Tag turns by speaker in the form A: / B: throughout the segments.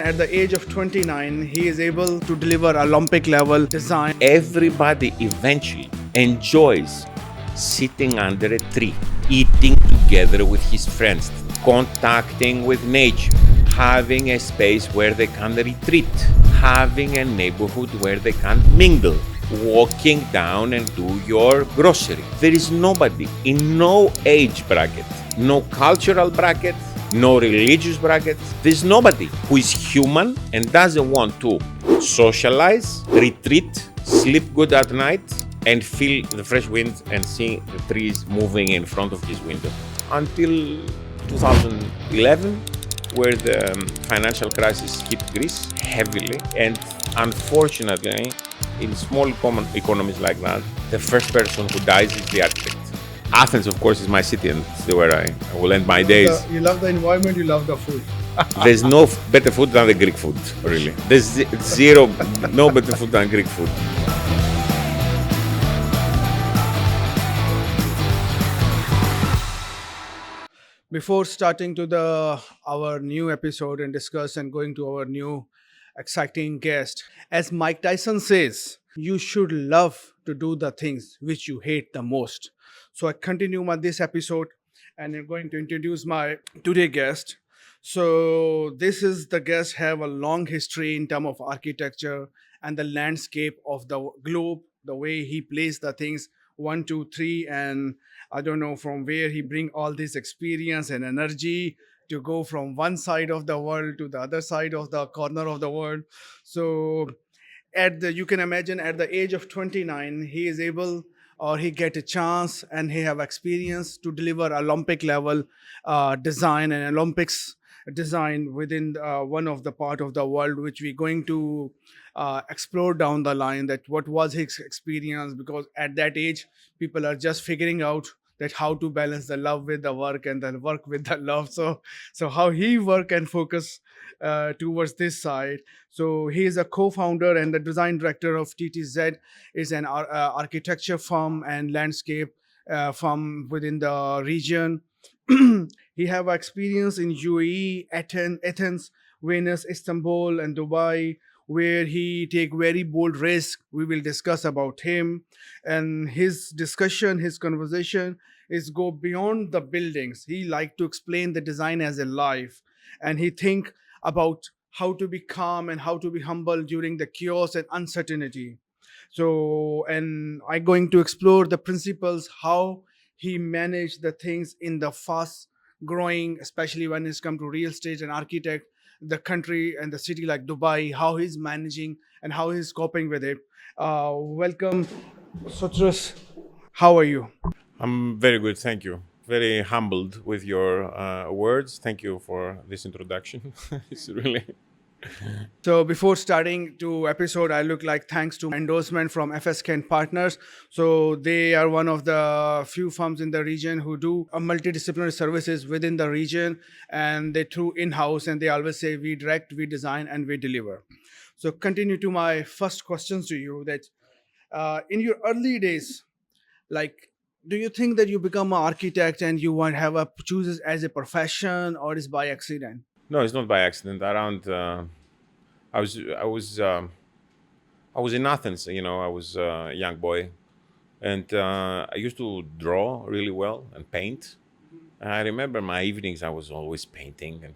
A: At the age of 29, he is able to deliver Olympic level design.
B: Everybody eventually enjoys sitting under a tree, eating together with his friends, contacting with nature, having a space where they can retreat, having a neighborhood where they can mingle, walking down and do your grocery. There is nobody in no age bracket, no cultural bracket, no religious bracket. There's nobody who is human and doesn't want to socialize, retreat, sleep good at night, and feel the fresh wind and see the trees moving in front of his window. Until 2011, where the financial crisis hit Greece heavily, and unfortunately, in small economies like that, the first person who dies is the architect. Athens, of course, is my city, and it's where I will end my days.
A: You love the environment, you love the food.
B: There's no better food than the Greek food, really. There's no better food than Greek food.
A: Before starting to our new episode and discuss and going to our new exciting guest, as Mike Tyson says, you should love to do the things which you hate the most. So I continue this episode and I'm going to introduce my today guest. So this is the guest have a long history in terms of architecture and the landscape of the globe, the way he plays the things one, two, three, and I don't know from where he bring all this experience and energy to go from one side of the world to the other side of the corner of the world. So you can imagine at the age of 29, he is able or he get a chance and he have experience to deliver Olympic level design and Olympics design within one of the part of the world which we're going to explore down the line, that what was his experience, because at that age people are just figuring out that how to balance the love with the work and the work with the love. So how he work and focus towards this side. So he is a co-founder and the design director of TTZ, is an architecture firm and landscape firm within the region. He have experience in UAE, Athens, Venice, Istanbul, and Dubai, where he take very bold risk. We will discuss about him and his discussion, his conversation is go beyond the buildings. He like to explain the design as a life, and he think about how to be calm and how to be humble during the chaos and uncertainty. So, and I'm going to explore the principles how he managed the things in the fast growing, especially when it's come to real estate and architect, the country and the city like Dubai, how he's managing and how he's coping with it. Welcome, Sotiris. How are you?
B: I'm very good, thank you. Very humbled with your words. Thank you for this introduction. It's really...
A: So before starting to episode, I look like thanks to endorsement from FSK and Partners. So they are one of the few firms in the region who do a multidisciplinary services within the region, and they through in-house, and they always say we direct, we design, and we deliver. So continue to my first questions to you, that in your early days, like, do you think that you become an architect and you want have a chooses as a profession, or is by accident?
B: No, it's not by accident. Around, I was, I was, I was in Athens. I was a young boy, and I used to draw really well and paint. And I remember my evenings. I was always painting and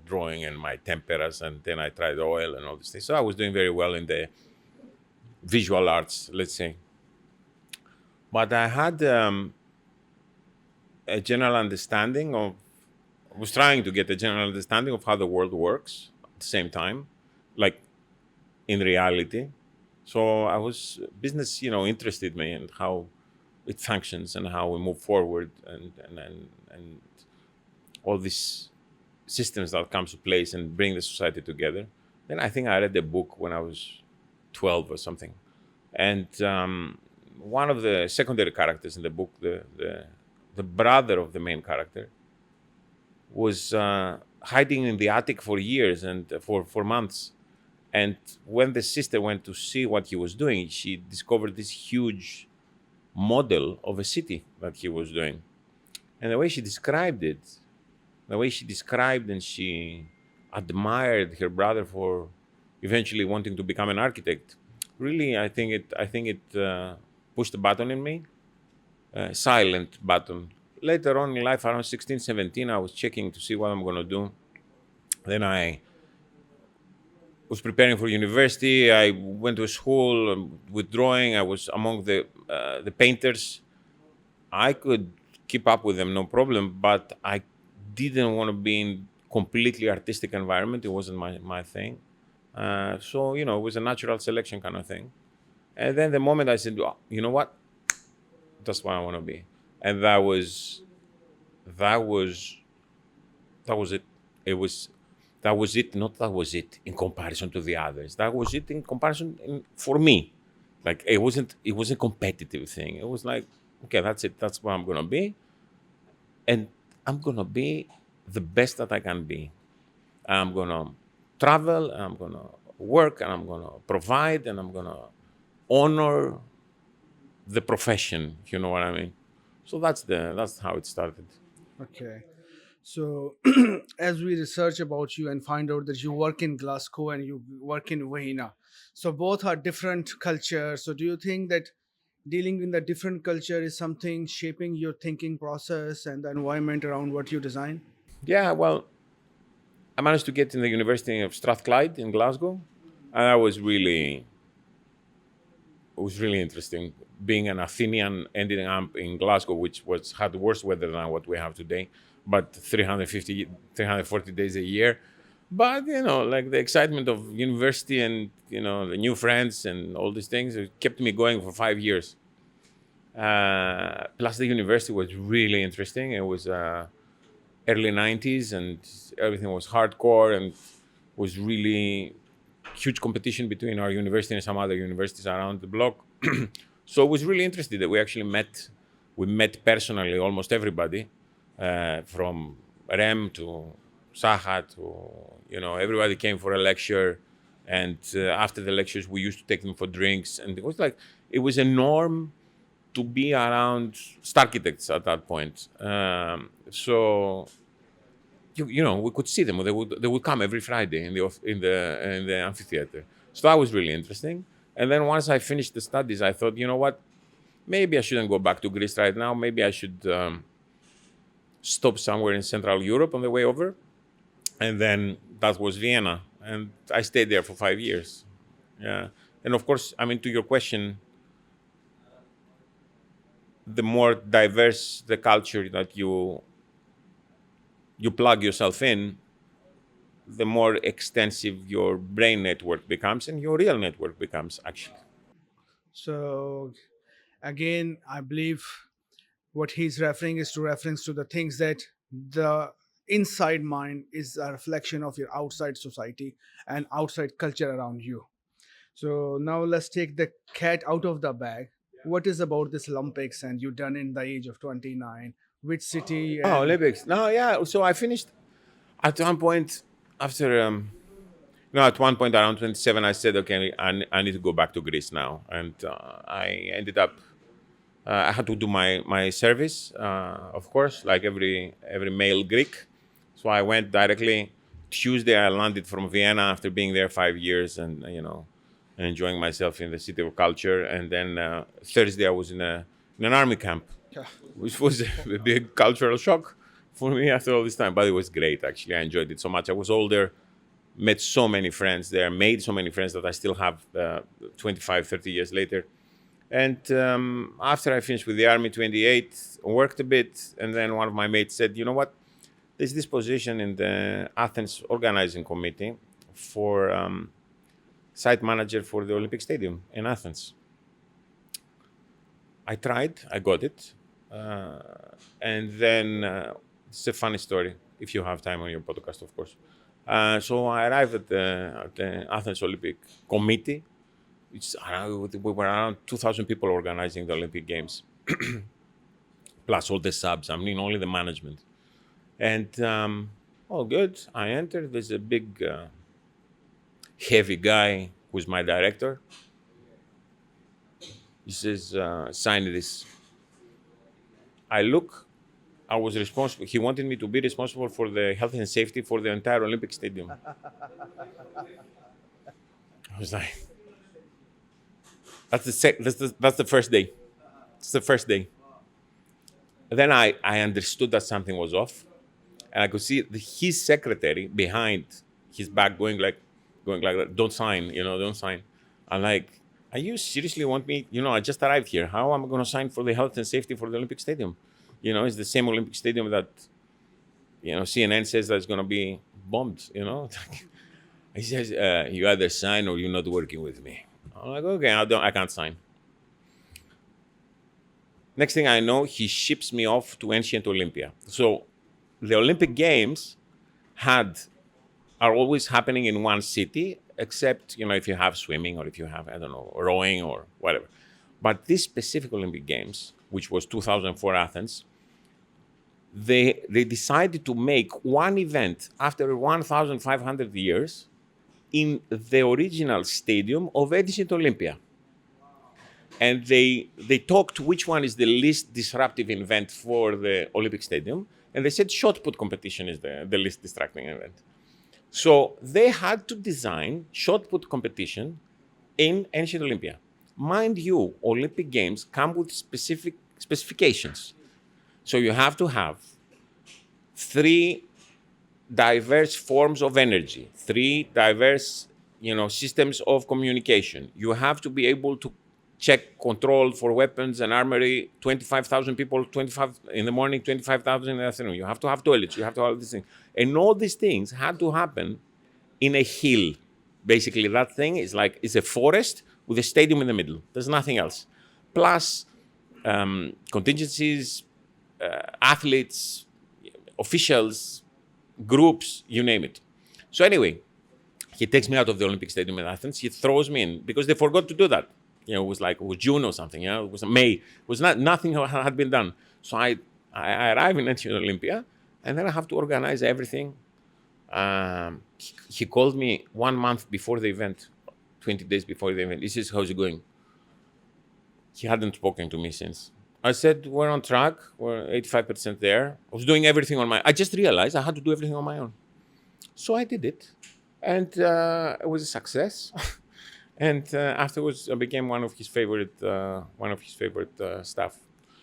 B: drawing, and my temperas. And then I tried oil and all these things. So I was doing very well in the visual arts, let's say. But I had a general understanding of. I was trying to get a general understanding of how the world works at the same time, like in reality. So I was business, interested me and how it functions and how we move forward and all these systems that come to place and bring the society together. Then I think I read a book when I was 12 or something, and one of the secondary characters in the book, the brother of the main character, was hiding in the attic for years and for months. And when the sister went to see what he was doing, she discovered this huge model of a city that he was doing. And the way she described and she admired her brother for eventually wanting to become an architect. Really, I think it pushed a button in me, a silent button. Later on in life, around 16, 17, I was checking to see what I'm going to do. Then I was preparing for university. I went to school with drawing. I was among the painters. I could keep up with them, no problem, but I didn't want to be in completely artistic environment. It wasn't my thing. So, it was a natural selection kind of thing. And then the moment I said, "Oh, you know what? That's what I want to be." And that was, that was it. It was, that was it. Not that was it in comparison to the others. That was it in comparison for me. Like it was a competitive thing. It was like, okay, that's it. That's what I'm going to be. And I'm going to be the best that I can be. I'm going to travel, and I'm going to work, and I'm going to provide, and I'm going to honor the profession, if you know what I mean. So that's how it started.
A: Okay. So, as we research about you and find out that you work in Glasgow and you work in Vienna, so both are different cultures. So, do you think that dealing in the different culture is something shaping your thinking process and the environment around what you design?
B: Yeah, well, I managed to get in the University of Strathclyde in Glasgow, and that was really interesting. Being an Athenian, ending up in Glasgow, which had worse weather than what we have today, but 350, 340 days a year. But like the excitement of university and the new friends and all these things, it kept me going for 5 years. Plus, the university was really interesting. It was early 90s, and everything was hardcore, and was really huge competition between our university and some other universities around the block. So it was really interesting that we actually met. We met personally almost everybody, from Rem to Saha to, everybody came for a lecture. And after the lectures, we used to take them for drinks. And it was a norm to be around architects at that point. So we could see them. They would come every Friday in the amphitheater. So that was really interesting. And then once I finished the studies, I thought, you know what? Maybe I shouldn't go back to Greece right now. Maybe I should stop somewhere in Central Europe on the way over. And then that was Vienna, and I stayed there for 5 years. Yeah, and of course, I mean, to your question, the more diverse the culture that you plug yourself in, the more extensive your brain network becomes and your real network becomes, actually.
A: So, again, I believe what he's referring is to reference to the things that the inside mind is a reflection of your outside society and outside culture around you. So now let's take the cat out of the bag. What is about this Olympics and you done in the age of 29? Which city
B: Oh,
A: and
B: Olympics. No, yeah. So I finished at one point after, at one point around 27, I said, okay, I need to go back to Greece now. And I ended up, I had to do my service, of course, like every male Greek. So I went directly. Tuesday, I landed from Vienna after being there 5 years and, enjoying myself in the city of culture. And then Thursday, I was in an army camp,
A: yeah.
B: which was a big cultural shock for me after all this time. But it was great, actually. I enjoyed it so much. I was older, met so many friends there, made so many friends that I still have 25, 30 years later. And after I finished with the Army, 28, worked a bit. And then one of my mates said, you know what? There's this position in the Athens organizing committee for site manager for the Olympic Stadium in Athens. I tried, I got it. And then it's a funny story, if you have time on your podcast, of course. So I arrived at the Athens Olympic Committee. We were around 2,000 people organizing the Olympic Games, plus all the subs. I mean, only the management. And all good. I entered. There's a big, heavy guy who's my director. He says, sign this. I look. I was responsible. He wanted me to be responsible for the health and safety for the entire Olympic Stadium. I was like, that's the first day. It's the first day. And then I understood that something was off, and I could see his secretary behind his back going like that. Don't sign, don't sign. I'm like, are you seriously want me? I just arrived here. How am I going to sign for the health and safety for the Olympic Stadium? It's the same Olympic Stadium that CNN says that's going to be bombed. He says, you either sign or you're not working with me. I'm like, okay, I can't sign. Next thing I know, he ships me off to Ancient Olympia. So the Olympic Games are always happening in one city, except, if you have swimming or if you have, I don't know, rowing or whatever. But this specific Olympic Games, which was 2004 Athens, they decided to make one event after 1,500 years in the original stadium of Ancient Olympia. And they talked which one is the least disruptive event for the Olympic Stadium. And they said shot put competition is the least distracting event. So they had to design shot put competition in Ancient Olympia. Mind you, Olympic Games come with specific specifications. So you have to have 3 diverse forms of energy, 3 diverse, systems of communication. You have to be able to check control for weapons and armory, 25,000 people, 25 in the morning, 25,000 in the afternoon. You have to have toilets, you have to have all these things. And all these things had to happen in a hill. Basically, that thing is it's a forest with a stadium in the middle. There's nothing else. Plus contingencies, athletes, officials, groups, you name it. So anyway, he takes me out of the Olympic Stadium in Athens. He throws me in because they forgot to do that. It was June or something. It was May. It was nothing had been done. So I arrive in Ancient Olympia, and then I have to organize everything. He called me 1 month before the event, 20 days before the event. He says, "How's it going?" He hadn't spoken to me since. I said, "We're on track. We're 85% there." I was doing everything on my own. I just realized I had to do everything on my own. So I did it, and it was a success. And afterwards, I became one of his favorite staff.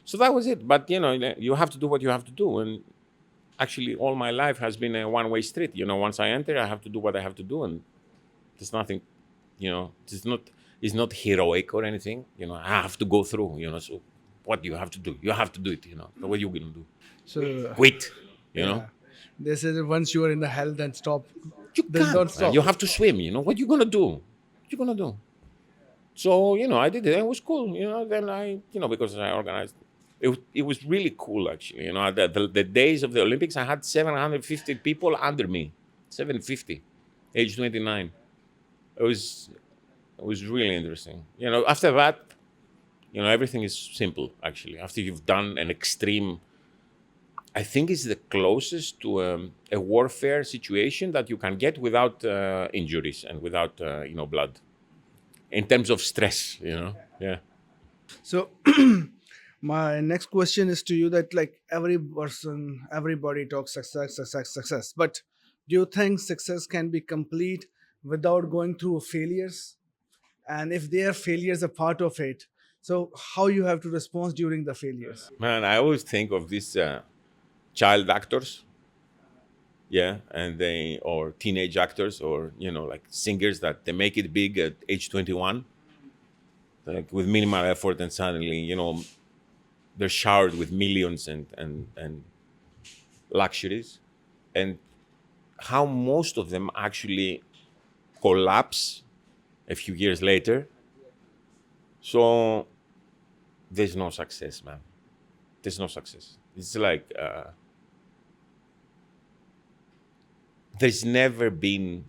B: So that was it. But you have to do what you have to do. And actually, all my life has been a one-way street. Once I enter, I have to do what I have to do, and there's nothing. It's not heroic or anything. I have to go through. So what do you have to do? You have to do it. So what are you gonna do?
A: So
B: Quit.
A: yeah. They say that once you are in the hell, then stop.
B: You
A: Then
B: can't.
A: don't stop.
B: You have to swim. What you gonna do? What you gonna do? So I did it. It was cool. Then I because I organized. It was really cool actually. The days of the Olympics, I had 750 people under me. 750, age 29. It was really interesting. After that, everything is simple actually. After you've done an extreme, I think it's the closest to a warfare situation that you can get without injuries and without blood. In terms of stress, yeah.
A: So my next question is to you that everybody talks success. But do you think success can be complete without going through failures? And if their failures are part of it, so how you have to respond during the failures?
B: Man, I always think of these child actors, and or teenage actors, or singers that they make it big at age 21, with minimal effort, and suddenly they're showered with millions and luxuries, and how most of them actually collapse a few years later. So there's no success, man. There's no success. It's there's never been.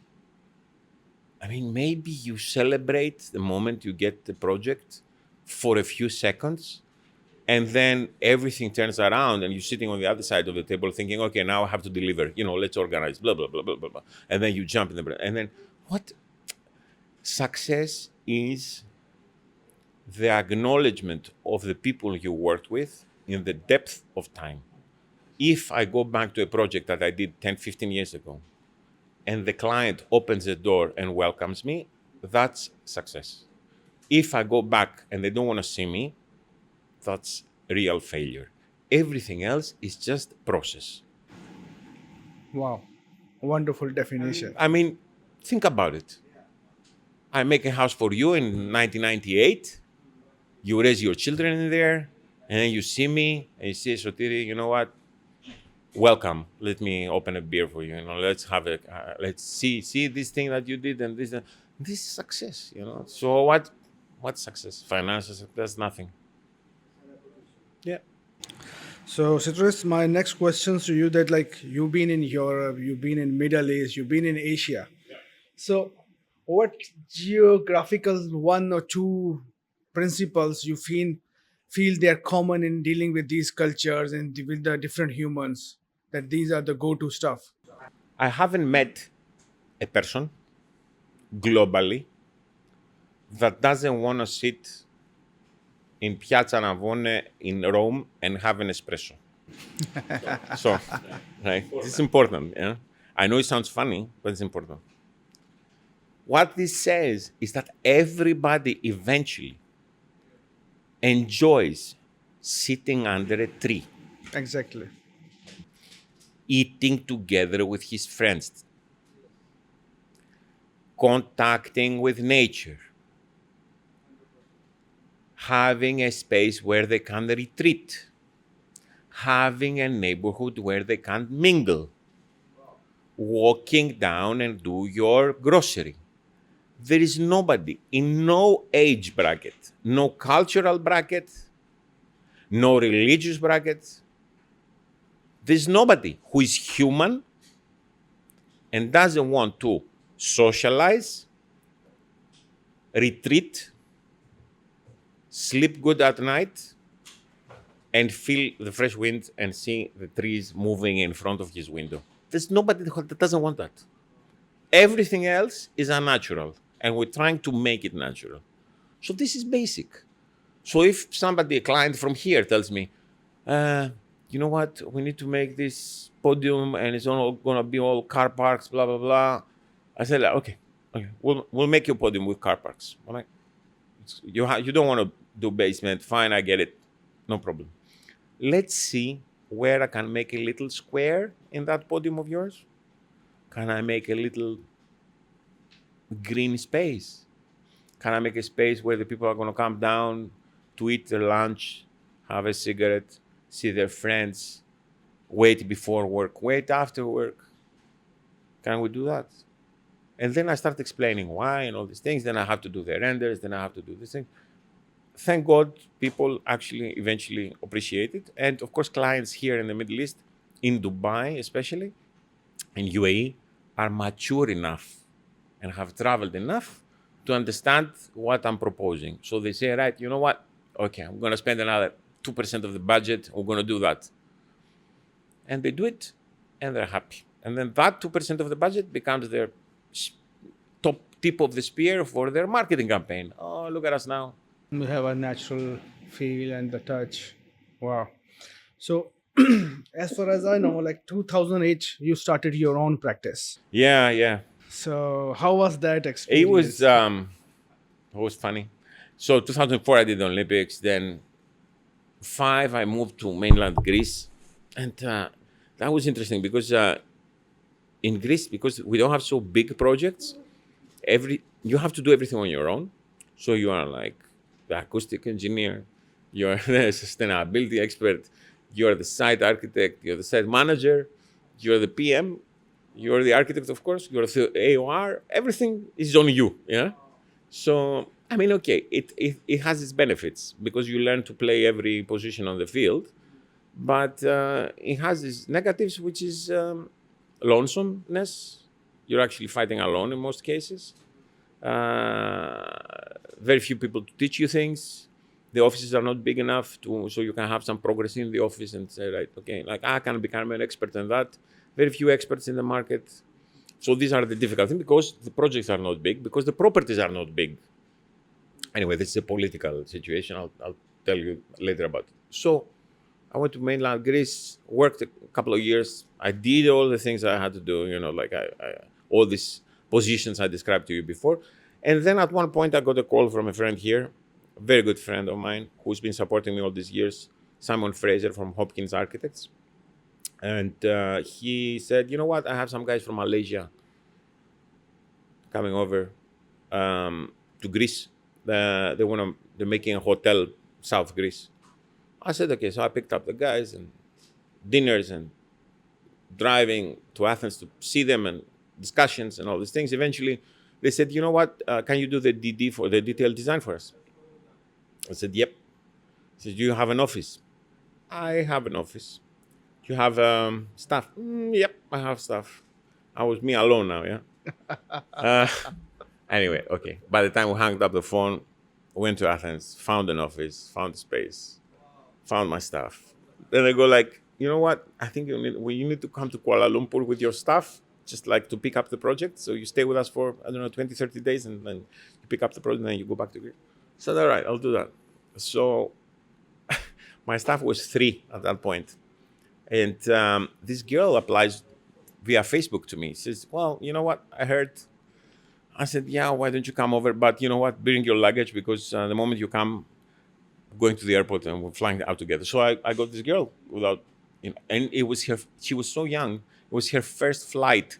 B: Maybe you celebrate the moment you get the project for a few seconds, and then everything turns around, and you're sitting on the other side of the table thinking, okay, now I have to deliver. Let's organize, blah, blah, blah, blah, blah, blah. And then you jump in and then what? Success is the acknowledgement of the people you worked with in the depth of time. If I go back to a project that I did 10, 15 years ago, and the client opens the door and welcomes me, that's success. If I go back and they don't want to see me, that's real failure. Everything else is just process.
A: Wow. Wonderful definition.
B: I mean, think about it. I make a house for you in 1998. You raise your children in there, and then you see me and you say, Sotiri, you know what? Welcome. Let me open a beer for you. You know, let's have a let's see this thing that you did and this. This is success. You know. So what's success? Financial success? That's nothing. Yeah.
A: So, Citrus, my next questions to you that like you've been in Europe, you've been in Middle East, you've been in Asia. So, what geographical one or two principles you feel they're common in dealing with these cultures and with the different humans? That these are the go-to stuff.
B: I haven't met a person globally that doesn't want to sit in Piazza Navone in Rome and have an espresso. So, right, this is important. Yeah? I know it sounds funny, but it's important. What this says is that everybody eventually enjoys sitting under a tree,
A: Exactly.
B: eating together with his friends, contacting with nature, having a space where they can retreat, having a neighborhood where they can mingle, walking down and do your grocery. There is nobody in no age bracket, no cultural bracket, no religious bracket. There's nobody who is human and doesn't want to socialize, retreat, sleep good at night, and feel the fresh wind and see the trees moving in front of his window. There's nobody that doesn't want that. Everything else is unnatural, and we're trying to make it natural. So this is basic. So if somebody, a client from here tells me, you know what, we need to make this podium and it's all going to be all car parks, blah, blah, blah. I said, like, okay, we'll make your podium with car parks. I'm like, you don't want to do basement, fine, I get it, no problem. Let's see where I can make a little square in that podium of yours. Can I make a little green space? Can I make a space where the people are going to come down to eat their lunch, have a cigarette, see their friends, wait before work, wait after work? Can we do that? And then I start explaining why and all these things. Then I have to do the renders. Then I have to do this thing. Thank God people actually eventually appreciate it. And of course, clients here in the Middle East, in Dubai especially, in UAE, are mature enough and have traveled enough to understand what I'm proposing. So they say, right, you know what? Okay, I'm going to spend another 2% of the budget. We're going to do that. And they do it, and they're happy. And then that 2% of the budget becomes their top tip of the spear for their marketing campaign. Oh, look at us now.
A: We have a natural feel and the touch. Wow. So, as far as I know, like 2008, you started your own practice.
B: Yeah.
A: So, how was that
B: It
A: experience?
B: was funny. So 2004, I did the Olympics. Then 2005, I moved to mainland Greece. And that was interesting because in Greece, because we don't have so big projects, you have to do everything on your own. So you are like the acoustic engineer, you're the sustainability expert, you're the site architect, you're the site manager, you're the PM, you're the architect, of course, you're the AOR, everything is on you, yeah? So, I mean, okay, it has its benefits because you learn to play every position on the field, but it has its negatives, which is lonesomeness. You're actually fighting alone in most cases. Very few people to teach you things. The offices are not big enough so you can have some progress in the office and say, right, okay, like I can become an expert in that. Very few experts in the market. So these are the difficult things because the projects are not big, because the properties are not big. Anyway, this is a political situation. I'll tell you later about it. So I went to mainland Greece, worked a couple of years. I did all the things I had to do, like all these positions I described to you before. And then at one point, I got a call from a friend here, a very good friend of mine, who's been supporting me all these years, Simon Fraser from Hopkins Architects. And he said, you know what? I have some guys from Malaysia coming over to Greece. They're making a hotel South Greece. I said, okay. So I picked up the guys and dinners and driving to Athens to see them and discussions and all these things. Eventually, they said, you know what? Can you do the DD for the detailed design for us? I said, yep. He said, do you have an office? I have an office. Do you have staff? Yep, I have staff. I was me alone now, yeah? Anyway, okay. By the time we hung up the phone, went to Athens, found an office, found a space, found my stuff. Then they go like, you know what? I think you need to come to Kuala Lumpur with your staff, just like to pick up the project. So you stay with us for, 20, 30 days, and then you pick up the project, and then you go back to Greece. I said, all right, I'll do that. So my staff was 3 at that point. And this girl applies via Facebook to me. She says, well, you know what? I heard. I said, yeah, why don't you come over? But you know what? Bring your luggage, because the moment you come, going to the airport and we're flying out together. So I got this girl without, and it was her, she was so young. It was her first flight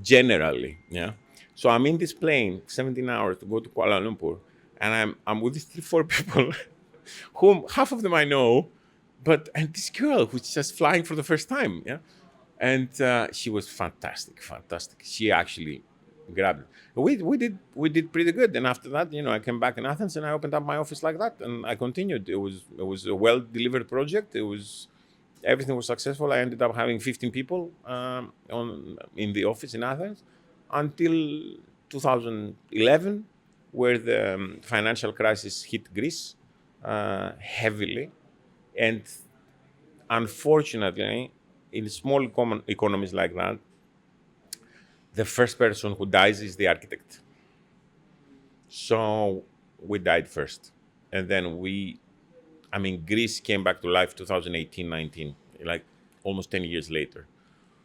B: generally, yeah. So I'm in this plane, 17 hours to go to Kuala Lumpur, and I'm with these 3-4 people whom half of them I know, and this girl who's just flying for the first time, yeah. And she was fantastic. She actually grabbed it. We did pretty good. And after that, I came back in Athens and I opened up my office like that, and I continued. It was a well delivered project. Everything was successful. I ended up having 15 people in the office in Athens until 2011, where the financial crisis hit Greece heavily, and unfortunately, in small economies like that, the first person who dies is the architect. So we died first. And then Greece came back to life 2018-19, like almost 10 years later.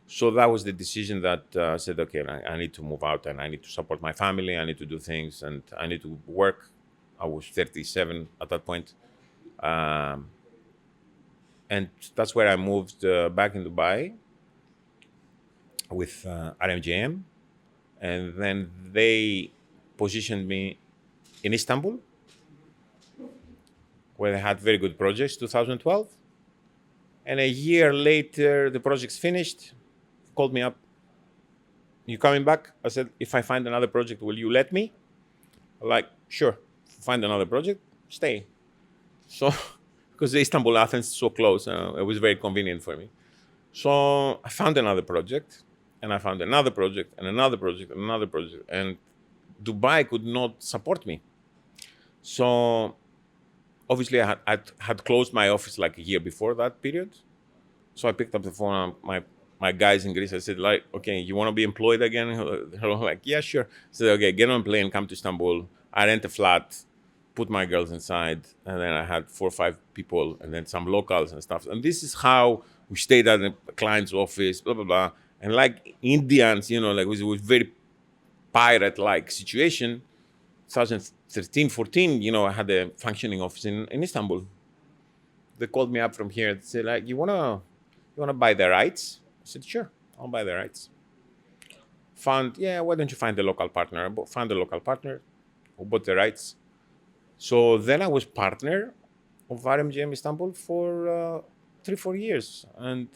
B: So that was the decision that said, okay, I need to move out and I need to support my family. I need to do things and I need to work. I was 37 at that point. And that's where I moved back in Dubai with RMJM. And then they positioned me in Istanbul, where they had very good projects, 2012. And a year later, the project's finished, called me up. You coming back? I said, if I find another project, will you let me? Like, sure. Find another project, stay. So, because Istanbul, Athens is so close, it was very convenient for me. So I found another project, and I found another project, and another project, and another project, and Dubai could not support me. So obviously I had closed my office like a year before that period. So I picked up the phone, my guys in Greece. I said, like, okay, you want to be employed again? They're like, yeah, sure. I said, okay, get on a plane, come to Istanbul. I rent a flat, put my girls inside, and then I had 4 or 5 people, and then some locals and stuff. And this is how we stayed at the client's office, blah, blah, blah. And like Indians, like it was very pirate-like situation. 2013, 14, I had a functioning office in Istanbul. They called me up from here and said, like, you wanna buy the rights? I said, sure, I'll buy the rights. Why don't you find a local partner? I found a local partner who bought the rights. So then I was partner of RMJM Istanbul for 3-4 years. And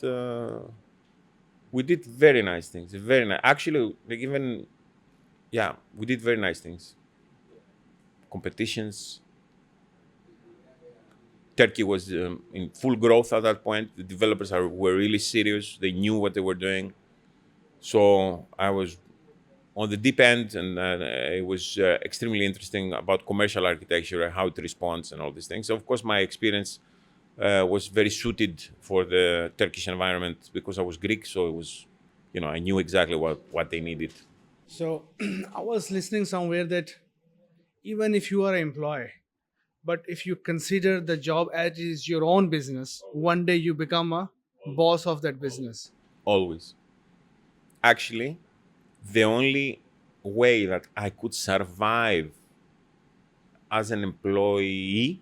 B: we did very nice things. Very nice. Actually, we did very nice things. Competitions. Turkey was in full growth at that point. The developers were really serious. They knew what they were doing. So I was on the deep end, and it was extremely interesting about commercial architecture, how it responds, and all these things. So of course, my experience was very suited for the Turkish environment because I was Greek. So it was, I knew exactly what they needed.
A: So I was listening somewhere that even if you are an employee, But if you consider the job as is your own business, one day you become a boss of that business.
B: Always. Actually, the only way that I could survive as an employee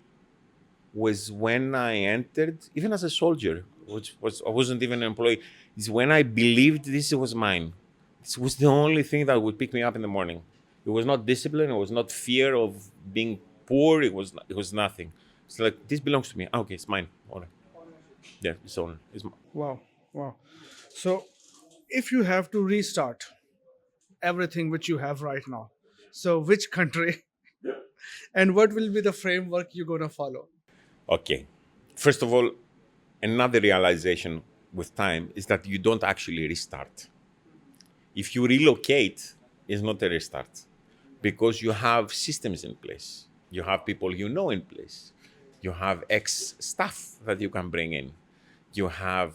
B: was when I entered, even as a soldier, which was I wasn't even an employee, is when I believed this was mine. This was the only thing that would pick me up in the morning. It was not discipline, it was not fear of being poor, it was nothing. It's like this belongs to me. Ah, okay, it's mine. All right. Yeah, it's on.
A: Wow, wow. So, if you have to restart everything which you have right now, so which country and what will be the framework you're going to follow?
B: Okay. First of all, another realization with time is that you don't actually restart. If you relocate, it's not a restart because you have systems in place. You have people you know in place. You have ex staff that you can bring in. You have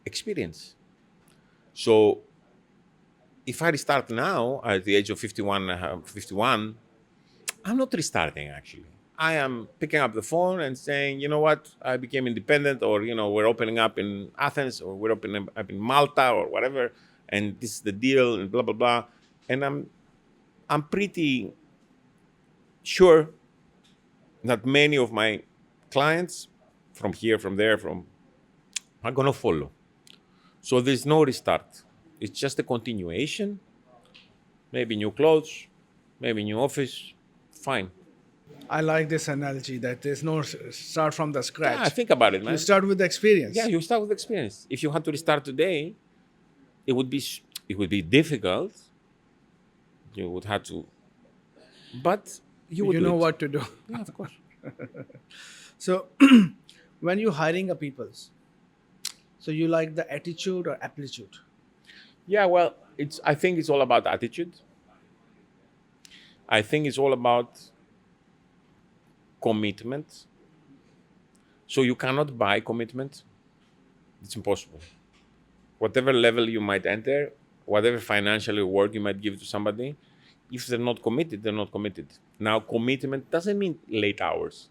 B: experience. So if I restart now at the age of 51, I'm not restarting actually. I am picking up the phone and saying, you know what, I became independent, or we're opening up in Athens, or we're opening up in Malta, or whatever, and this is the deal, and blah blah blah. And I'm pretty sure that many of my clients from here, from there, are gonna follow. So there's no restart. It's just a continuation. Maybe new clothes, maybe new office. Fine.
A: I like this analogy that there's no start from the
B: Yeah,
A: scratch.
B: think about it, man.
A: You start with the experience.
B: Yeah, you start with experience. If you had to restart today, it would be difficult. You would have to, but you would
A: You
B: do
A: know
B: it.
A: what to do.
B: Yeah, of course.
A: So, when you're hiring a people's, so you like the attitude or aptitude?
B: Yeah, well, I think it's all about attitude. I think it's all about commitment. So you cannot buy commitment. It's impossible. Whatever level you might enter, whatever financial reward you might give to somebody, if they're not committed, they're not committed. Now, commitment doesn't mean late hours.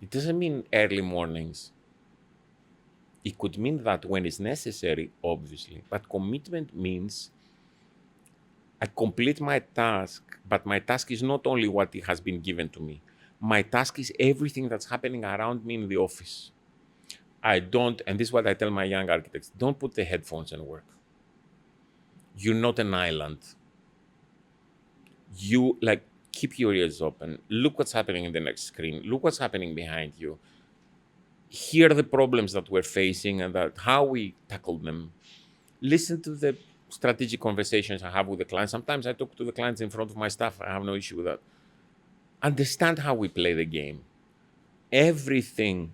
B: It doesn't mean early mornings. It could mean that when it's necessary, obviously. But commitment means I complete my task, but my task is not only what it has been given to me. My task is everything that's happening around me in the office. I don't, and this is what I tell my young architects, don't put the headphones and work. You're not an island. You keep your ears open. Look what's happening in the next screen. Look what's happening behind you. Hear the problems that we're facing and how we tackled them. Listen to the strategic conversations I have with the clients. Sometimes I talk to the clients in front of my staff. I have no issue with that. Understand how we play the game. Everything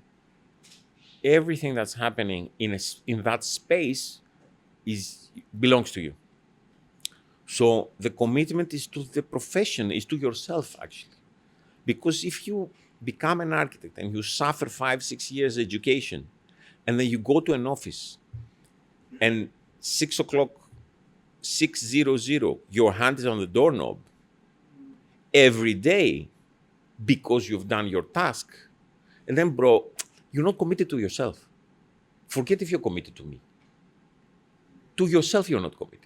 B: that's happening in that space belongs to you. So the commitment is to the profession, is to yourself, actually. Because if you become an architect and you suffer 5-6 years education, and then you go to an office and 6 o'clock, 6:00, your hand is on the doorknob every day because you've done your task, and then, bro, you're not committed to yourself. Forget if you're committed to me. To yourself, you're not committed.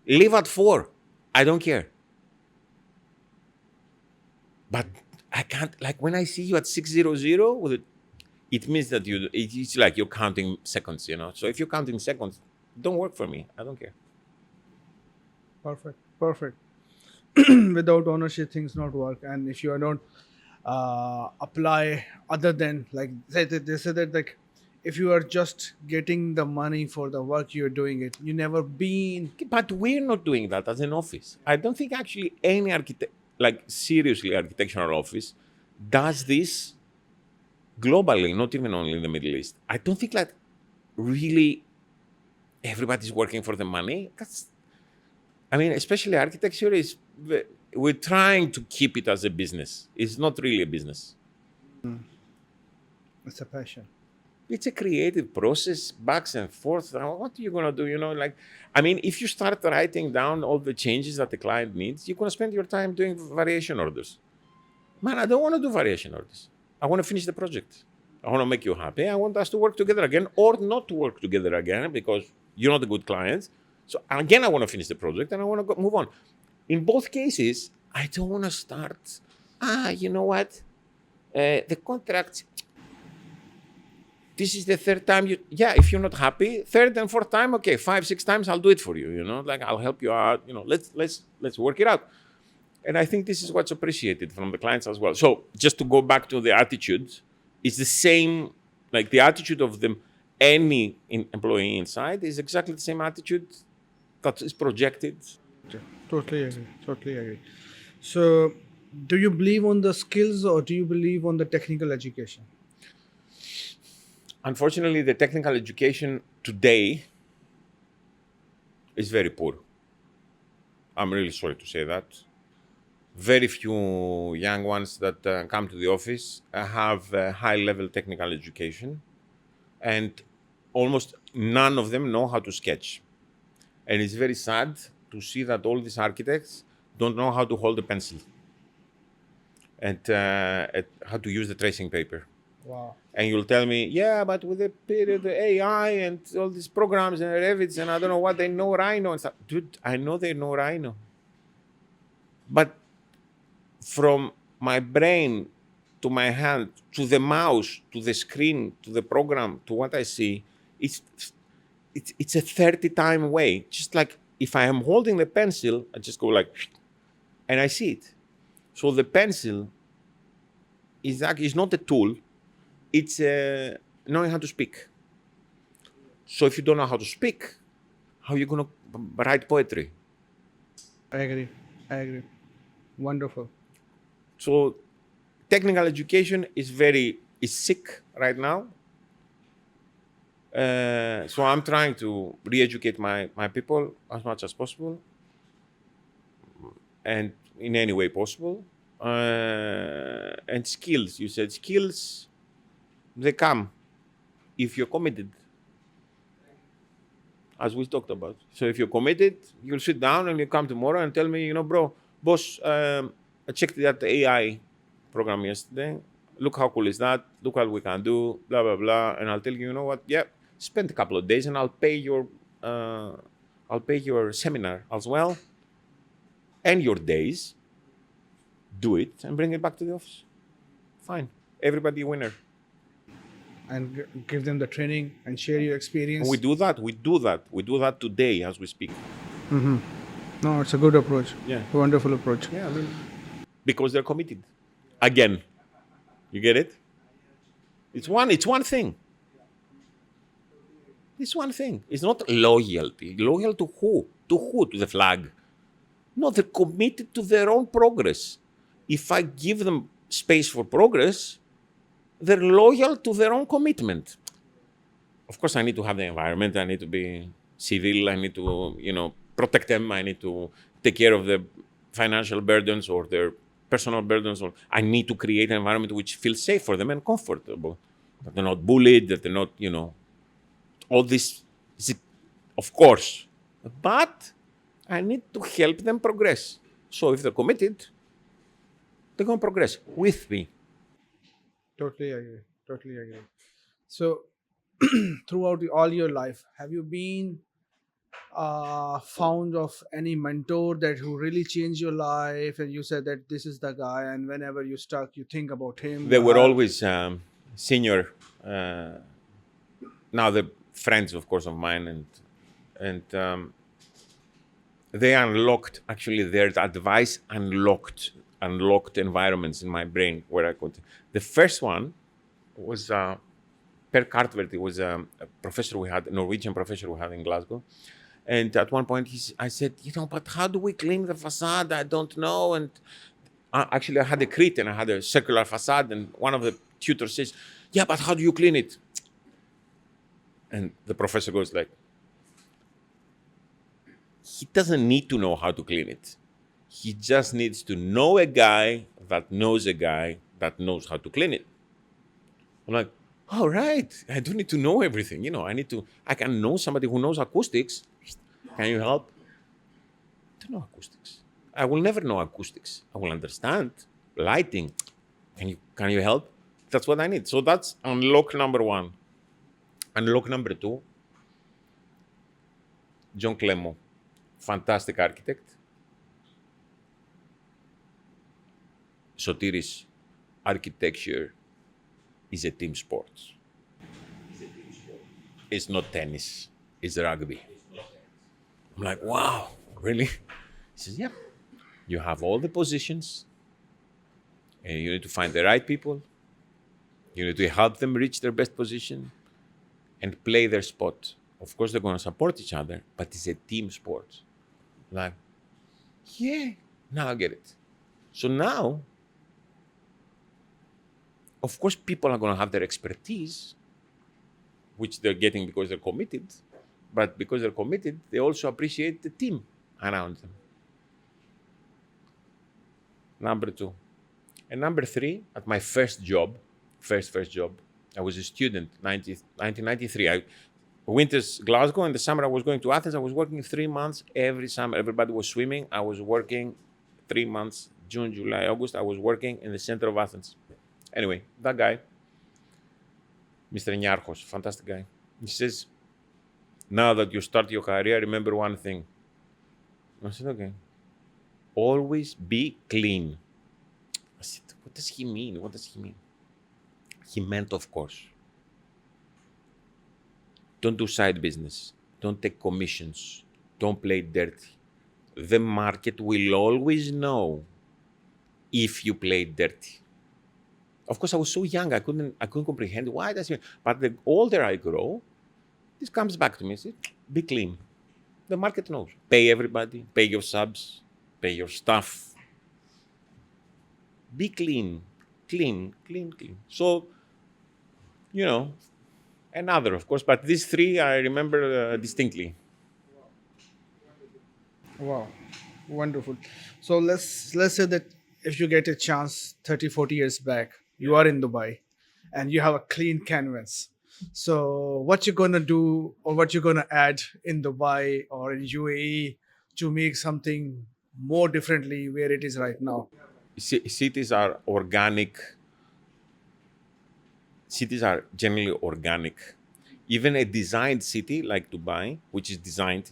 B: Leave at 4. I don't care. But I can't, when I see you at 6:00, it means that it's like you're counting seconds, So if you're counting seconds, don't work for me. I don't care.
A: Perfect. Without ownership, things not work. And if you don't apply other than they say that if you are just getting the money for the work you're doing it, you never been.
B: But we're not doing that as an office. I don't think actually any seriously architectural office does this globally, not even only in the Middle East. I don't think really everybody's working for the money. Especially architecture we're trying to keep it as a business. It's not really a business.
A: It's a passion.
B: It's a creative process, backs and forth. What are you going to do? If you start writing down all the changes that the client needs, you're going to spend your time doing variation orders. Man, I don't want to do variation orders. I want to finish the project. I want to make you happy. I want us to work together again or not to work together again because you're not a good client. So again, I want to finish the project and I want to move on. In both cases, I don't want to start, you know what? The contract, this is the third time if you're not happy, third and fourth time, okay, 5, 6 times, I'll do it for you, I'll help you out, let's work it out. And I think this is what's appreciated from the clients as well. So just to go back to the attitude, it's the same, like the attitude of any employee inside is exactly the same attitude that is projected.
A: Totally agree. So, do you believe on the skills or do you believe on the technical education?
B: Unfortunately, the technical education today is very poor. I'm really sorry to say that. Very few young ones that come to the office have a high-level technical education, and almost none of them know how to sketch. And it's very sad to see that all these architects don't know how to hold a pencil and how to use the tracing paper.
A: Wow.
B: And you'll tell me, yeah, but with the AI and all these programs and Revits and I don't know what, they know Rhino and stuff. Dude, I know they know Rhino. But from my brain to my hand, to the mouse, to the screen, to the program, to what I see, it's a 30-time way. Just like if I am holding the pencil, I just go like, and I see it. So the pencil is not a tool. It's knowing how to speak. So if you don't know how to speak, how are you going to write poetry?
A: I agree. Wonderful.
B: So technical education is sick right now. So I'm trying to re-educate my people as much as possible and in any way possible. And skills, you said skills, they come if you're committed, as we talked about. So if you're committed, you'll sit down and you come tomorrow and tell me, boss, I checked that AI program yesterday. Look how cool is that? Look what we can do, blah, blah, blah. And I'll tell you, you know what? Yeah, spend a couple of days and I'll pay your seminar as well and your days. Do it and bring it back to the office. Fine. Everybody a winner.
A: And give them the training and share your experience.
B: We do that. We do that today as we speak.
A: Mm-hmm. No, it's a good approach.
B: Yeah.
A: A wonderful approach.
B: Yeah, because they're committed. Again, you get it? It's one thing. It's one thing. It's not loyalty. Loyal to who? To who? To the flag. No, they're committed to their own progress. If I give them space for progress, they're loyal to their own commitment. Of course, I need to have the environment. I need to be civil. I need to, protect them. I need to take care of the financial burdens or their personal burdens. Or I need to create an environment which feels safe for them and comfortable. That they're not bullied, that they're not, all this, of course. But I need to help them progress. So if they're committed, they're going to progress with me.
A: Totally agree. So, throughout all your life, have you been found of any mentor who really changed your life, and you said that this is the guy, and whenever you're stuck, you think about him?
B: They were always senior. Now they're friends, of course, of mine, and they unlocked. Actually, their advice unlocked environments in my brain where I could. The first one was Per Cartwert. He was a professor we had, a Norwegian professor we had in Glasgow. And at one point, I said, but how do we clean the facade? I don't know. And actually, I had a crit and I had a circular facade. And one of the tutors says, yeah, but how do you clean it? And the professor goes like, he doesn't need to know how to clean it. He just needs to know a guy that knows a guy that knows how to clean it. I'm like, all right, I don't need to know everything. I can know somebody who knows acoustics. Can you help? I don't know acoustics. I will never know acoustics. I will understand lighting. Can you help? That's what I need. So that's unlock number one. Unlock number two, John Clemo, fantastic architect. Sotiris, architecture is a team sport. It's not tennis, it's rugby. I'm like, wow, really? He says, yep. You have all the positions, and you need to find the right people. You need to help them reach their best position and play their spot. Of course, they're going to support each other, but it's a team sport. Like, yeah, now I get it. So now, of course, people are going to have their expertise, which they're getting because they're committed. But because they're committed, they also appreciate the team around them. Number two. And number three, at my first job, I was a student, 1993. Winters Glasgow, in the summer I was going to Athens. I was working 3 months every summer. Everybody was swimming. I was working 3 months, June, July, August. I was working in the center of Athens. Anyway, that guy, Mr. Nyarchos, fantastic guy. He says, now that you start your career, remember one thing. I said, okay. Always be clean. I said, what does he mean? What does he mean? He meant, of course, don't do side business. Don't take commissions. Don't play dirty. The market will always know if you play dirty. Of course, I was so young, I couldn't comprehend why does it. But the older I grow, this comes back to me. See, be clean. The market knows. Pay everybody. Pay your subs. Pay your staff. Be clean. Clean. So, another, of course, but these three I remember distinctly.
A: Wow, wonderful. So let's say that if you get a chance 30, 40 years back, you are in Dubai and you have a clean canvas. So what you're gonna do or what you're gonna add in Dubai or in UAE to make something more differently where it is right now?
B: Cities are organic. Cities are generally organic. Even a designed city like Dubai, which is designed,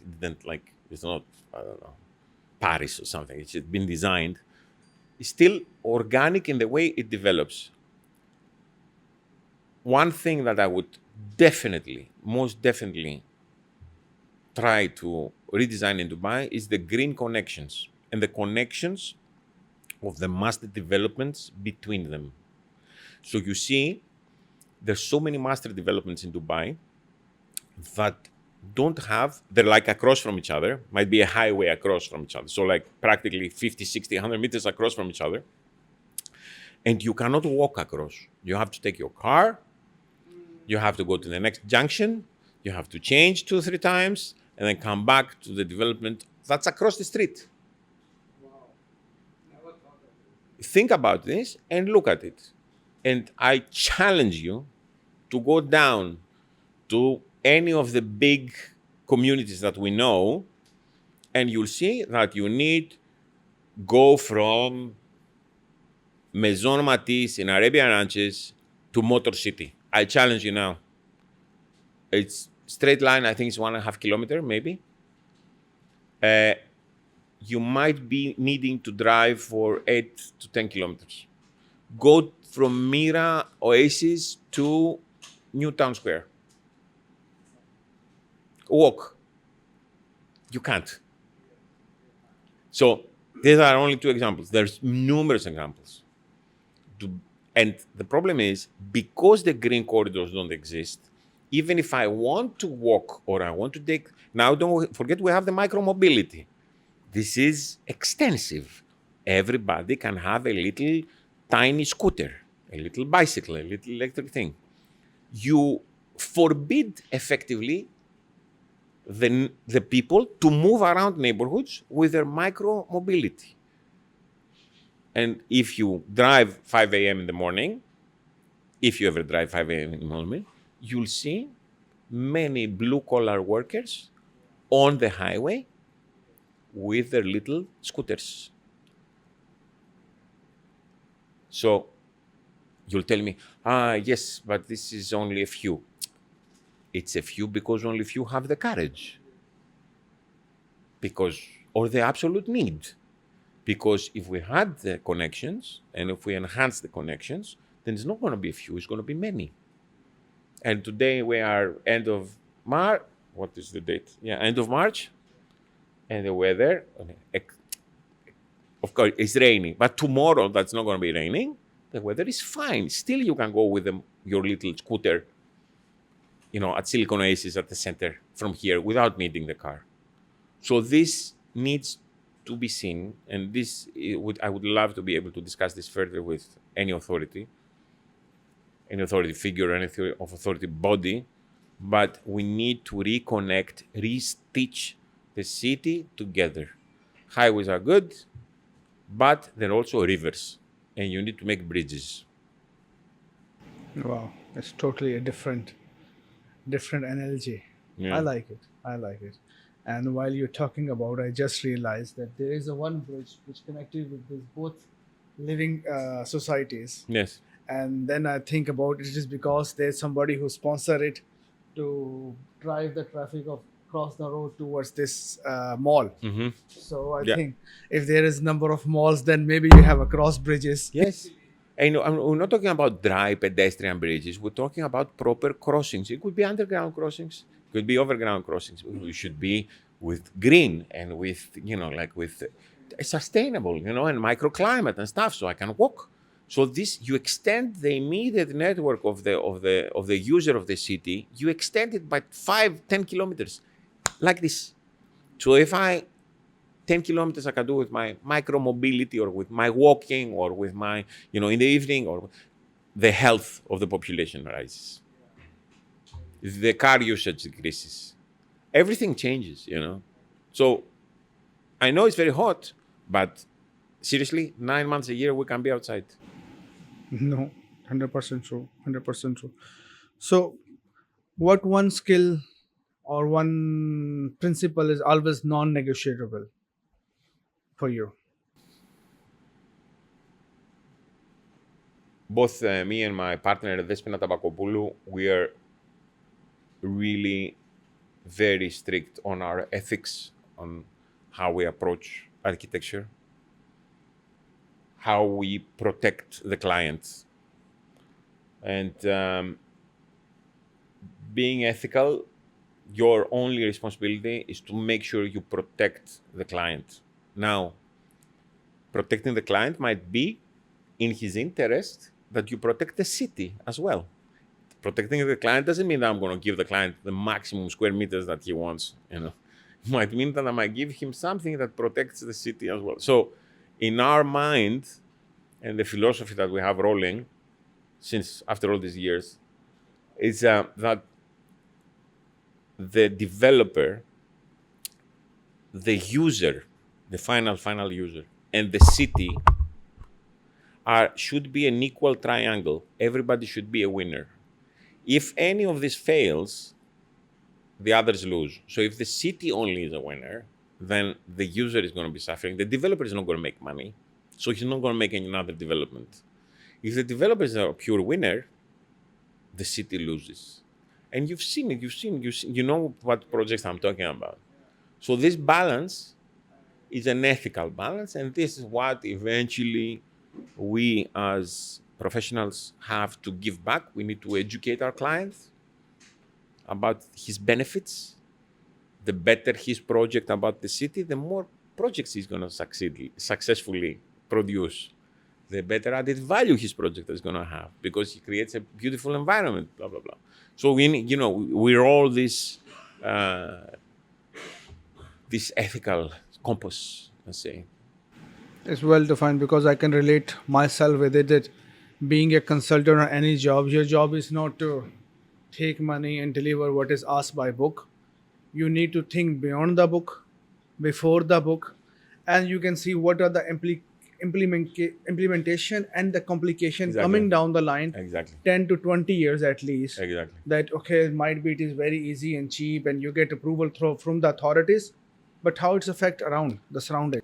B: it's not, I don't know, Paris or something, it's been designed, is still organic in the way it develops. One thing that I would most definitely try to redesign in Dubai is the green connections and the connections of the master developments between them. So you see, there's so many master developments in Dubai that they're like across from each other, might be a highway across from each other. So like practically 50, 60, 100 meters across from each other. And you cannot walk across. You have to take your car. You have to go to the next junction. You have to change 2 or 3 times and then come back to the development. That's across the street.
A: Wow. Never thought of it.
B: Think about this and look at it. And I challenge you to go down to any of the big communities that we know, and you'll see that you need go from Maison Matisse in Arabian Ranches to Motor City. I challenge you now. It's straight line, I think it's 1.5 kilometers, maybe. You might be needing to drive for 8 to 10 kilometers. Go from Mira Oasis to Newtown Square. Walk. You can't. So these are only 2 examples. There's numerous examples. And the problem is, because the green corridors don't exist, even if I want to walk or I want to take, now don't forget we have the micro-mobility. This is extensive. Everybody can have a little tiny scooter, a little bicycle, a little electric thing. You forbid effectively the people to move around neighborhoods with their micro mobility. And if you drive 5 a.m. in the morning, if you ever drive 5 a.m. in the morning, you'll see many blue-collar workers on the highway with their little scooters. So you'll tell me, yes, but this is only a few. It's a few because only few have the courage. Or the absolute need. Because if we had the connections and if we enhance the connections, then it's not going to be a few, it's going to be many. And today we are end of March. What is the date? Yeah, end of March. And the weather, of course, it's raining. But tomorrow, that's not going to be raining. The weather is fine. Still, you can go with your little scooter, at Silicon Oasis at the center from here without needing the car. So this needs to be seen, and I would love to be able to discuss this further with any authority figure, any authority body, but we need to reconnect, restitch the city together. Highways are good, but they're also rivers, and you need to make bridges.
A: Wow, it's totally a different analogy.
B: Yeah.
A: I like it. And while you're talking about, I just realized that there is a one bridge which connected with these both living societies.
B: Yes.
A: And then I think about it is because there's somebody who sponsor it to drive the traffic across the road towards this mall.
B: Mm-hmm.
A: So I
B: Yeah.
A: think if there is number of malls, then maybe you have a cross bridges.
B: Yes. And we're not talking about dry pedestrian bridges. We're talking about proper crossings. It could be underground crossings. It could be overground crossings. We should be with green and with, with sustainable, and microclimate and stuff, so I can walk. So you extend the immediate network of the user of the city. You extend it by 5-10 kilometers, like this. So if 10 kilometers I can do with my micro mobility or with my walking or with my, in the evening, or the health of the population rises. The car usage decreases. Everything changes, So I know it's very hot, but seriously, 9 months a year we can be outside.
A: No, 100% true. 100% true. So, what one skill or one principle is always non-negotiable for you?
B: Both me and my partner, Despoina Tampakopoulou, we are really very strict on our ethics, on how we approach architecture, how we protect the client. And being ethical, your only responsibility is to make sure you protect the client. Now, protecting the client might be in his interest that you protect the city as well. Protecting the client doesn't mean that I'm going to give the client the maximum square meters that he wants. It might mean that I might give him something that protects the city as well. So, in our mind, and the philosophy that we have rolling since after all these years, is that the developer, the user, the final user, and the city should be an equal triangle. Everybody should be a winner. If any of this fails, the others lose. So if the city only is a winner, then the user is going to be suffering. The developer is not going to make money, so he's not going to make another development. If the developer is a pure winner, the city loses. And you've seen it. You know what projects I'm talking about. So this balance is an ethical balance, and this is what eventually we as professionals have to give back. We need to educate our clients about his benefits. The better his project about the city, the more projects he's going to successfully produce. The better added value his project is going to have, because he creates a beautiful environment, blah, blah, blah. So we roll this ethical compass, let's say.
A: It's well defined, because I can relate myself with it, that being a consultant or any job, your job is not to take money and deliver what is asked by book. You need to think beyond the book, before the book, and you can see what are the implementation and the complication
B: Exactly.
A: coming down the line,
B: Exactly.
A: 10 to 20 years at least.
B: Exactly.
A: That okay, it might be, it is very easy and cheap and you get approval from the authorities, but how it's affect around the surrounding.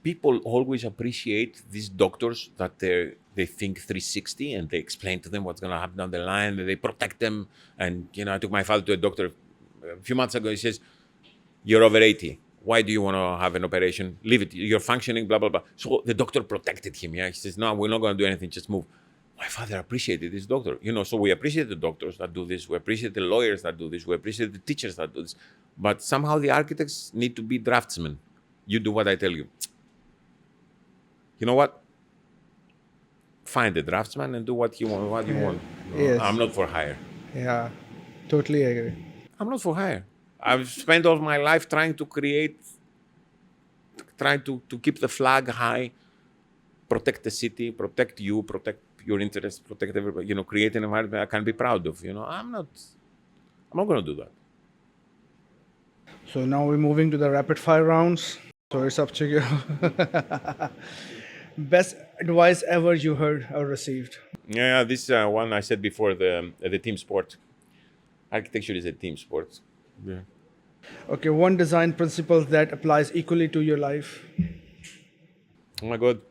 B: People always appreciate these doctors that they think 360 and they explain to them what's going to happen down the line and they protect them. And I took my father to a doctor a few months ago. He says, "You're over 80. Why do you want to have an operation? Leave it. You're functioning, blah, blah, blah." So the doctor protected him. Yeah, he says, "No, we're not going to do anything. Just move." My father appreciated this doctor. So we appreciate the doctors that do this. We appreciate the lawyers that do this. We appreciate the teachers that do this. But somehow the architects need to be draftsmen. You do what I tell you. You know what? Find the draftsman and do what you want. What you want.
A: Yes.
B: I'm not for hire.
A: Yeah, totally agree.
B: I'm not for hire. I've spent all my life trying to keep the flag high, protect the city, protect you, protect your interests, protect everybody. Create an environment I can be proud of. I'm not going to do that.
A: So now we're moving to the rapid fire rounds. So it's up to you. Best advice ever you heard or received?
B: Yeah, this one I said before, the team sport. Architecture is a team sport. Yeah.
A: Okay, one design principle that applies equally to your life.
B: Oh my God.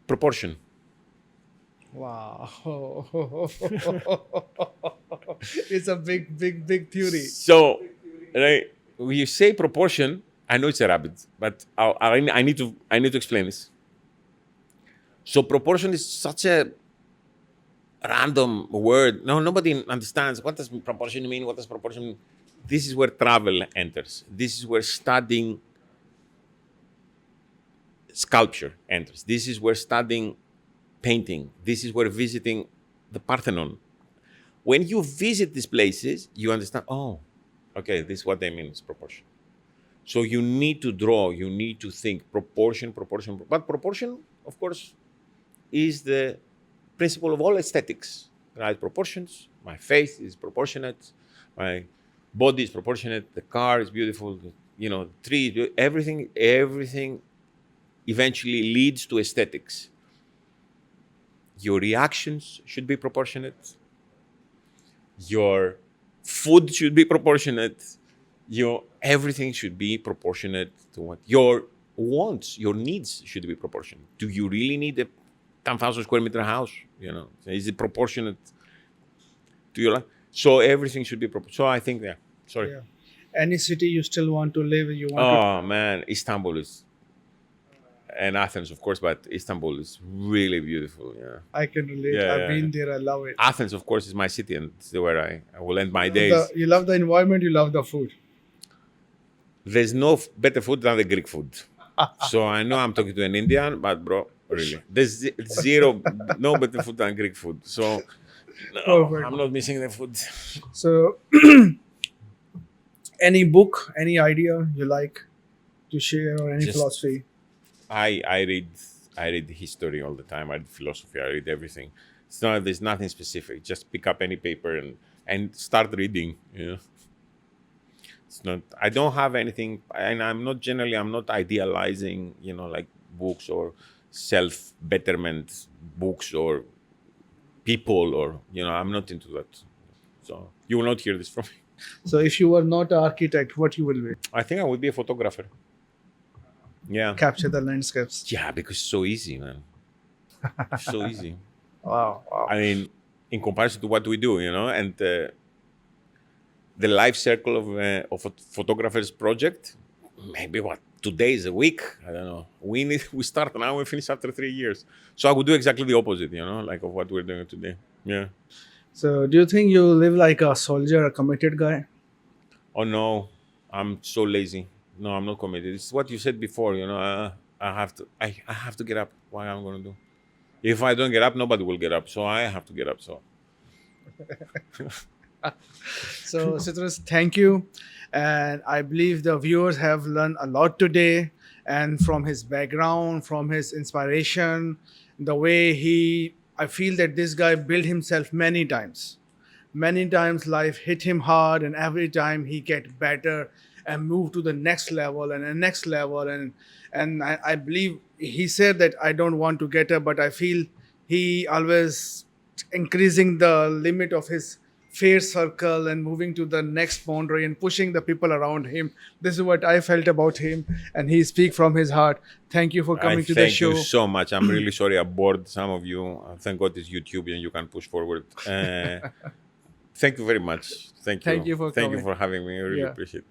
B: Proportion.
A: Wow. It's a big theory.
B: So, right, when you say proportion, I know it's a rabbit, but I need to explain this. So proportion is such a random word. No, nobody understands. What does proportion mean? What does proportion mean? This is where travel enters. This is where studying sculpture enters. This is where studying painting. This is where visiting the Parthenon. When you visit these places, you understand, oh, okay, this is what they mean, it's proportion. So you need to draw, you need to think proportion. But proportion, of course, is the principle of all aesthetics, right? Proportions. My face is proportionate. My body is proportionate. The car is beautiful. The tree, everything eventually leads to aesthetics. Your reactions should be proportionate. Your food should be proportionate. Everything should be proportionate to what your wants, your needs should be proportionate. Do you really need a 10,000 square meter house? Is it proportionate to your life? So everything should be proportionate. So I think, sorry.
A: Yeah. Any city you still want to live?
B: Man, Istanbul is, and Athens, of course, but Istanbul is really beautiful. Yeah,
A: I can relate. I've been there. I love it.
B: Athens, of course, is my city, and it's where I will end my days.
A: You love the environment. You love the food.
B: There's no better food than the Greek food. So I know I'm talking to an Indian, but bro, really, there's no better food than Greek food. So no, I'm not missing the food.
A: So, any book, any idea you like to share, or any philosophy?
B: I read history all the time. I read philosophy. I read everything. There's nothing specific. Just pick up any paper and start reading. It's not. I don't have anything, and I'm not idealizing. Like books or self-betterment books or people or I'm not into that. So you will not hear this from me.
A: So if you were not an architect, what you will be?
B: I think I would be a photographer. Yeah.
A: Capture the landscapes.
B: Yeah, because it's so easy, man. So easy.
A: Wow.
B: I mean, in comparison to what we do, and the life circle of a photographer's project, maybe 2 days a week. I don't know. We start now, we finish after 3 years. So I would do exactly the opposite, like of what we're doing today. Yeah. So
A: do you think you live like a soldier, a committed guy?
B: Oh no, I'm so lazy. No, I'm not committed. It's what you said before, I have to get up. What am I going to do? If I don't get up, nobody will get up. So I have to get up. So
A: Sotiris, thank you. And I believe the viewers have learned a lot today. And from his background, from his inspiration, the way I feel that this guy built himself many times. Many times life hit him hard, and every time he get better and move to the next level and the next level. And I believe he said that I don't want to get up, but I feel he always increasing the limit of his fear circle and moving to the next boundary and pushing the people around him. This is what I felt about him, and he speak from his heart. Thank you for
B: I
A: coming to the
B: thank
A: show.
B: you so much. I'm really sorry I bored some of you. Thank God it's YouTube and you can push forward. Thank you very much. Thank you.
A: Thank you for
B: Thank you
A: coming.
B: for having me. I really
A: Yeah.
B: appreciate it.